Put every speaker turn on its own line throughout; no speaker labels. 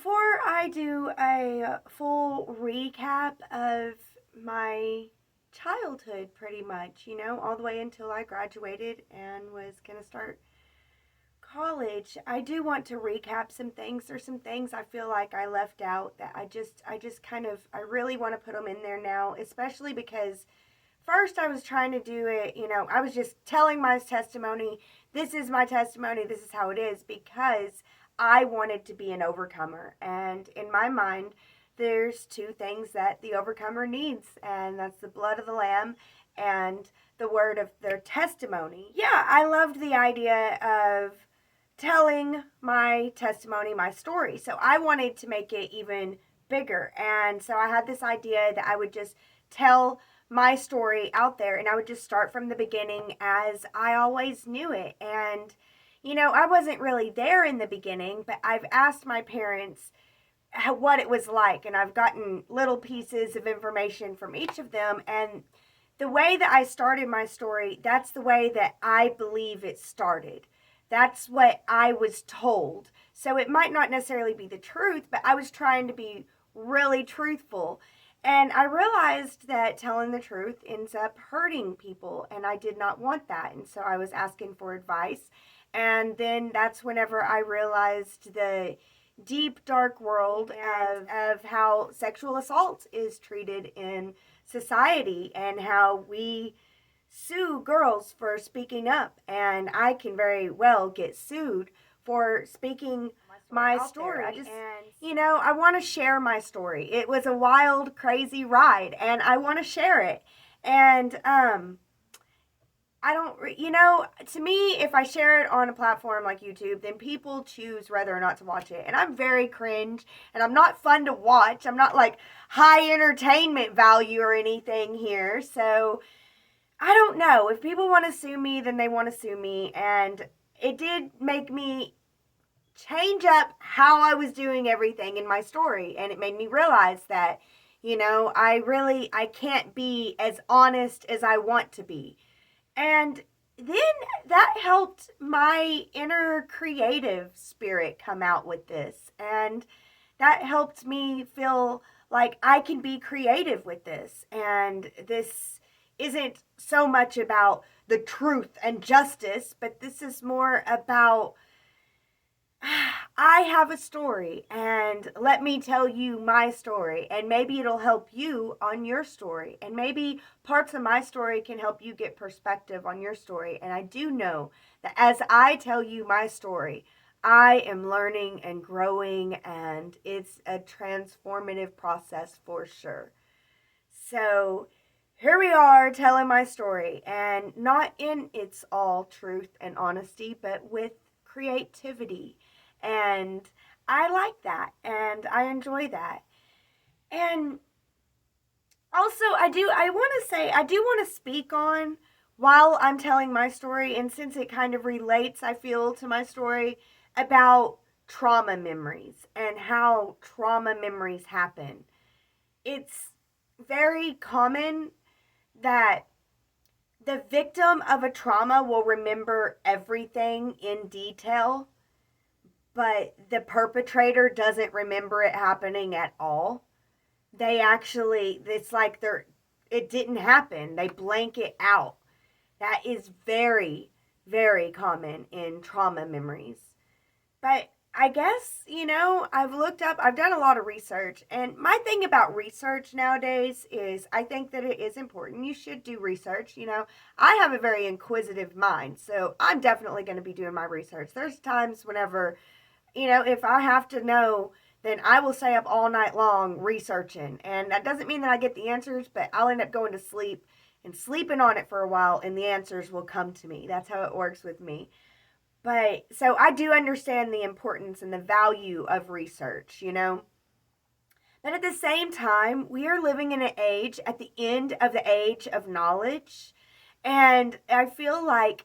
Before I do a full recap of my childhood, pretty much, all the way until I graduated and was going to start college, I do want to recap some things. There's some things I feel like I left out that I just kind of, I really want to put them in there now, especially because first I was trying to do it, I was just telling my testimony. This is my testimony. This is how it is because I wanted to be an overcomer. And in my mind, there's two things that the overcomer needs, and that's the blood of the lamb and the word of their testimony. Yeah, I loved the idea of telling my testimony, my story. So I wanted to make it even bigger. And so I had this idea that I would just tell my story out there and I would just start from the beginning as I always knew it. And, I wasn't really there in the beginning, but I've asked my parents what it was like, and I've gotten little pieces of information from each of them. And the way that I started my story, that's the way that I believe it started. That's what I was told. So it might not necessarily be the truth, but I was trying to be really truthful. And I realized that telling the truth ends up hurting people, and I did not want that. And so I was asking for advice. And then that's whenever I realized the deep, dark world of how sexual assault is treated in society and how we sue girls for speaking up. And I can very well get sued for speaking my story. I want to share my story. It was a wild, crazy ride, and I want to share it. And I don't, to me, if I share it on a platform like YouTube, then people choose whether or not to watch it. And I'm very cringe, and I'm not fun to watch. I'm not like high entertainment value or anything here. So I don't know. If people want to sue me, then they want to sue me. And it did make me change up how I was doing everything in my story. And it made me realize that, I can't be as honest as I want to be. And then that helped my inner creative spirit come out with this. And that helped me feel like I can be creative with this. And this isn't so much about the truth and justice, but this is more about I have a story, and let me tell you my story, and maybe it'll help you on your story, and maybe parts of my story can help you get perspective on your story. And I do know that as I tell you my story, I am learning and growing, and it's a transformative process for sure. So here we are telling my story, and not in its all truth and honesty, but with creativity. And I like that, and I enjoy that. And also, I do want to speak on while I'm telling my story, and since it kind of relates, I feel, to my story, about trauma memories and how trauma memories happen. It's very common that the victim of a trauma will remember everything in detail, but the perpetrator doesn't remember it happening at all. It's like it didn't happen. They blank it out. That is very, very common in trauma memories. But I guess, I've done a lot of research. And my thing about research nowadays is I think that it is important. You should do research. I have a very inquisitive mind. So I'm definitely going to be doing my research. There's times whenever, if I have to know, then I will stay up all night long researching. And that doesn't mean that I get the answers, but I'll end up going to sleep and sleeping on it for a while, and the answers will come to me. That's how it works with me. But so I do understand the importance and the value of research, But at the same time, we are living in an age at the end of the age of knowledge. And I feel like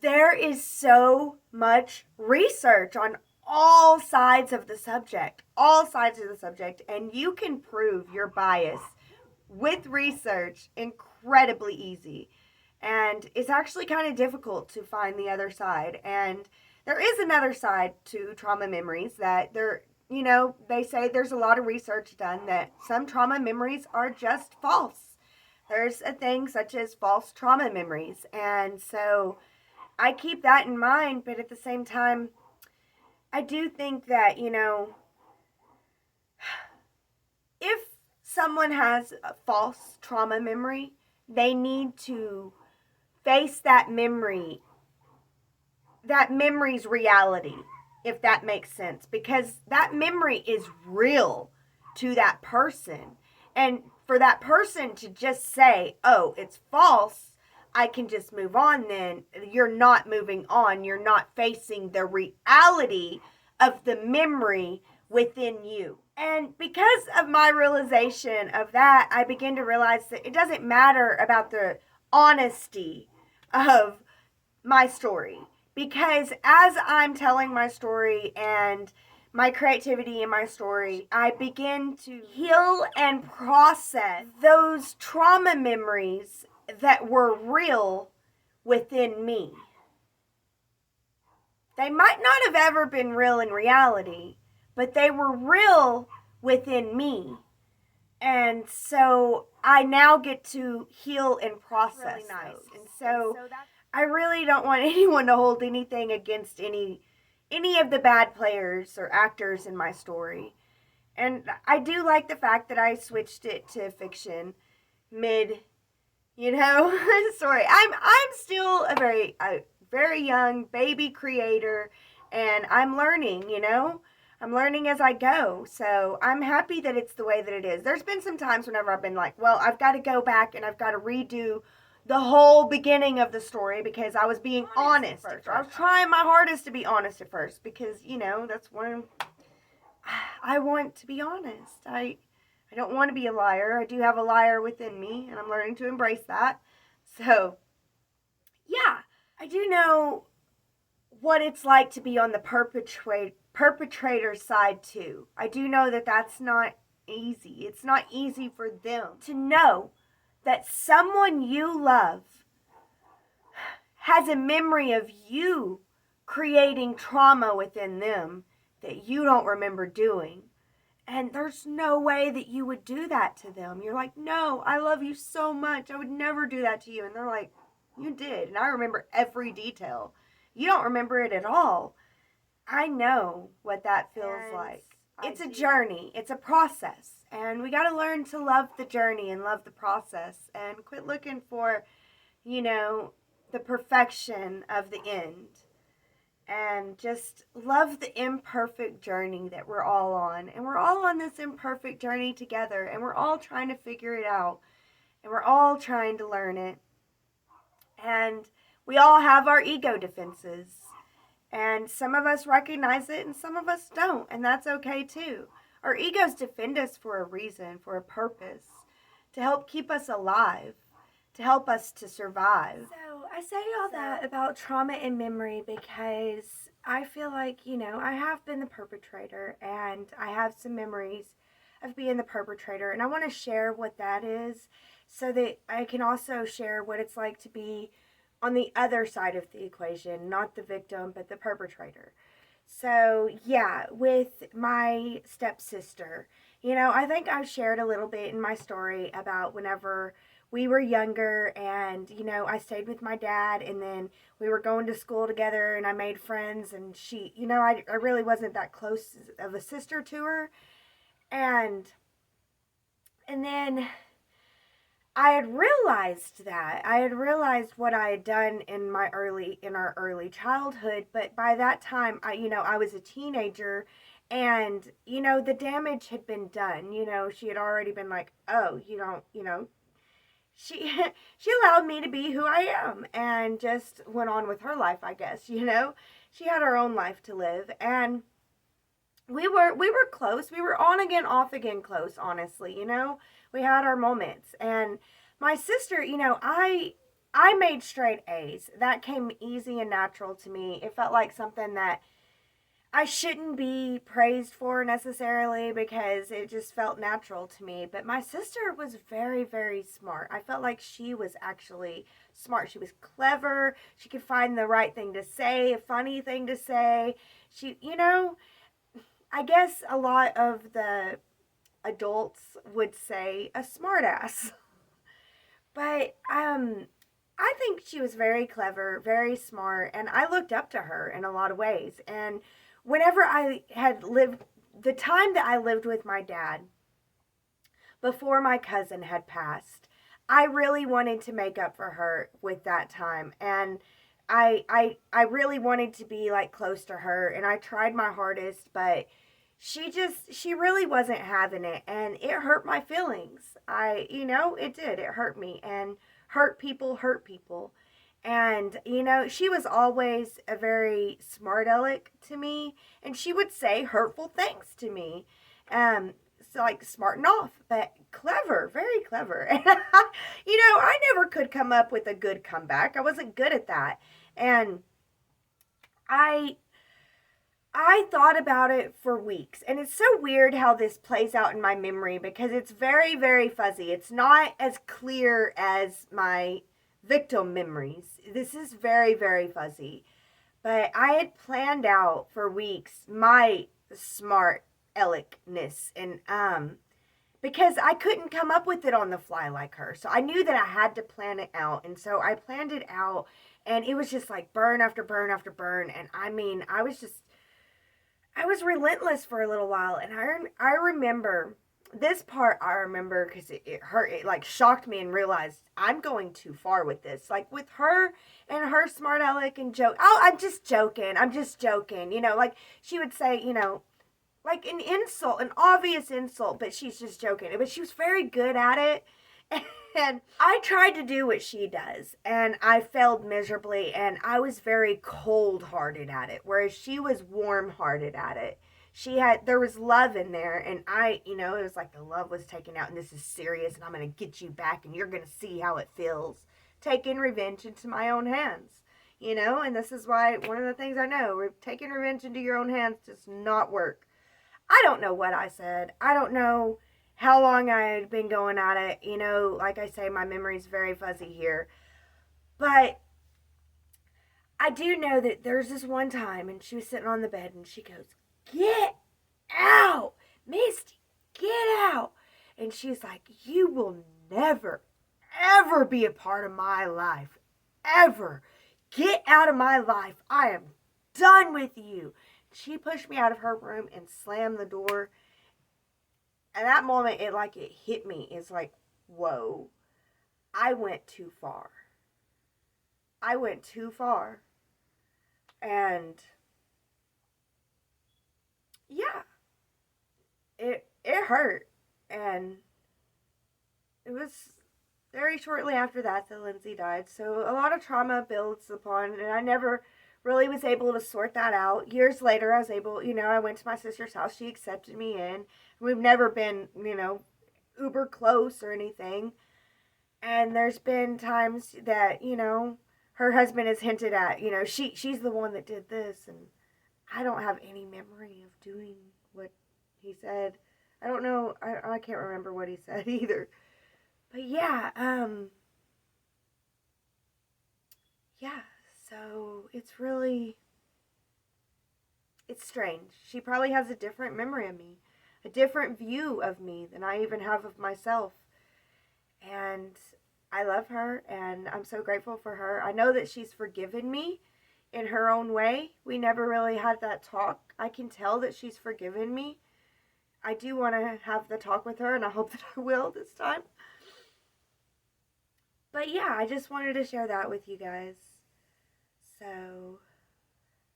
there is so much research on all sides of the subject, and you can prove your bias with research incredibly easy. And it's actually kind of difficult to find the other side. And there is another side to trauma memories that they say there's a lot of research done that some trauma memories are just false. There's a thing such as false trauma memories. And so I keep that in mind, but at the same time, I do think that, if someone has a false trauma memory, they need to face that memory's reality, if that makes sense, because that memory is real to that person. And for that person to just say, oh, it's false, I can just move on, then you're not moving on. You're not facing the reality of the memory within you. And because of my realization of that, I begin to realize that it doesn't matter about the honesty of my story, because as I'm telling my story and my creativity in my story, I begin to heal and process those trauma memories that were real within me. They might not have ever been real in reality, but they were real within me. And so I now get to heal and process really nice. Those. And so I really don't want anyone to hold anything against any of the bad players or actors in my story. And I do like the fact that I switched it to fiction mid, story. I'm still a very young baby creator, and I'm learning, I'm learning as I go. So I'm happy that it's the way that it is. There's been some times whenever I've been like, well, I've got to go back and I've got to redo the whole beginning of the story because I was being honest at first. I was trying my hardest to be honest at first because, that's when I want to be honest. I don't want to be a liar. I do have a liar within me, and I'm learning to embrace that. So, yeah, I do know what it's like to be on the perpetrator side too. I do know that that's not easy. It's not easy for them to know that someone you love has a memory of you creating trauma within them that you don't remember doing. And there's no way that you would do that to them. You're like, no, I love you so much. I would never do that to you. And they're like, you did. And I remember every detail. You don't remember it at all. I know what that feels like. It's a journey. It's a process. And we got to learn to love the journey and love the process and quit looking for, the perfection of the end. And just love the imperfect journey that we're all on. And we're all on this imperfect journey together. And we're all trying to figure it out. And we're all trying to learn it. And we all have our ego defenses. And some of us recognize it and some of us don't. And that's okay too. Our egos defend us for a reason, for a purpose, to help keep us alive, to help us to survive. So I say all that about trauma and memory because I feel like, I have been the perpetrator and I have some memories of being the perpetrator. And I want to share what that is so that I can also share what it's like to be on the other side of the equation, not the victim, but the perpetrator. So, yeah, with my stepsister, I think I've shared a little bit in my story about whenever we were younger and, I stayed with my dad and then we were going to school together and I made friends and she, I really wasn't that close of a sister to her. And then I had realized what I had done in our early childhood, but by that time, I was a teenager and, the damage had been done. She had already been like, oh, she, she allowed me to be who I am and just went on with her life, I guess, she had her own life to live. And we were close. We were on again, off again close, honestly, we had our moments. And my sister, I made straight A's. That came easy and natural to me. It felt like something that I shouldn't be praised for necessarily because it just felt natural to me. But my sister was very, very smart. I felt like she was actually smart. She was clever. She could find the right thing to say, a funny thing to say. She, I guess a lot of the adults would say a smartass. But I think she was very clever, very smart, and I looked up to her in a lot of ways. And whenever I had lived the time that I lived with my dad before my cousin had passed, I really wanted to make up for her with that time. And I really wanted to be like close to her, and I tried my hardest, but she really wasn't having it, and it hurt my feelings. It did. It hurt me, and hurt people. And she was always a very smart aleck to me, and she would say hurtful things to me. So like smarten off, but clever, very clever. And I never could come up with a good comeback. I wasn't good at that. And I thought about it for weeks, and it's so weird how this plays out in my memory because it's very, very fuzzy. It's not as clear as my victim memories. This is very, very fuzzy. But I had planned out for weeks my smart aleckness, and because I couldn't come up with it on the fly like her. So I knew that I had to plan it out, and so I planned it out, and it was just like burn after burn after burn. And I mean, I was relentless for a little while, and I remember this part. I remember because it hurt. It like shocked me and realized I'm going too far with this. Like with her and her smart aleck and joke. Oh, I'm just joking. I'm just joking. Like she would say, like an insult, an obvious insult, but she's just joking. But she was very good at it. And I tried to do what she does, and I failed miserably, and I was very cold-hearted at it, whereas she was warm-hearted at it. There was love in there, and it was like the love was taken out, and this is serious, and I'm going to get you back, and you're going to see how it feels. Taking revenge into my own hands, and this is why one of the things I know, taking revenge into your own hands does not work. I don't know what I said. I don't know how long I had been going at it. Like I say, my memory's very fuzzy here. But I do know that there's this one time, and she was sitting on the bed, and she goes, "Get out, Misty, get out." And she's like, "You will never, ever be a part of my life. Ever. Get out of my life. I am done with you." She pushed me out of her room and slammed the door. And that moment, it hit me. It's like, whoa, I went too far. I went too far. And yeah, it hurt. And it was very shortly after that Lindsay died. So a lot of trauma builds upon, and I never really was able to sort that out. Years later, I was able, I went to my sister's house. She accepted me in. We've never been, uber close or anything. And there's been times that, her husband has hinted at, she's the one that did this. And I don't have any memory of doing what he said. I don't know. I can't remember what he said either. But yeah, yeah. So it's strange. She probably has a different memory of me, a different view of me than I even have of myself. And I love her, and I'm so grateful for her. I know that she's forgiven me in her own way. We never really had that talk. I can tell that she's forgiven me. I do want to have the talk with her, and I hope that I will this time. But yeah, I just wanted to share that with you guys. So,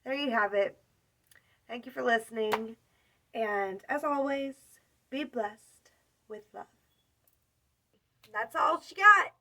there you have it. Thank you for listening. And as always, be blessed with love. That's all she got.